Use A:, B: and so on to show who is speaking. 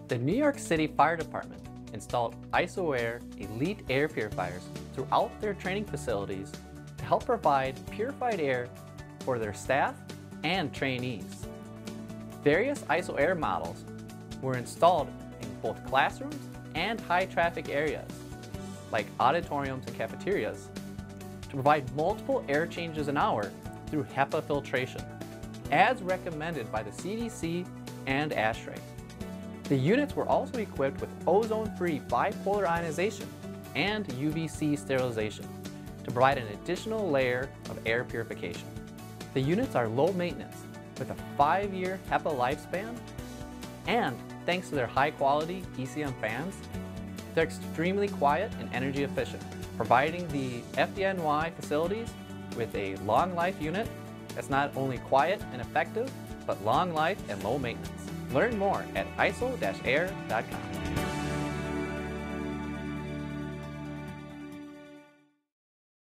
A: The New York City Fire Department installed ISO-Aire elite air purifiers throughout their training facilities to help provide purified air for their staff and trainees. Various ISO-Aire models were installed in both classrooms and high-traffic areas, like auditoriums and cafeterias, to provide multiple air changes an hour through HEPA filtration, as recommended by the CDC and ASHRAE. The units were also equipped with ozone-free bipolar ionization and UVC sterilization to provide an additional layer of air purification. The units are low maintenance with a 5-year HEPA lifespan, and thanks to their high-quality ECM fans, they're extremely quiet and energy efficient, providing the FDNY facilities with a long life unit that's not only quiet and effective, but long life and low maintenance. Learn more at ISO-Aire.com.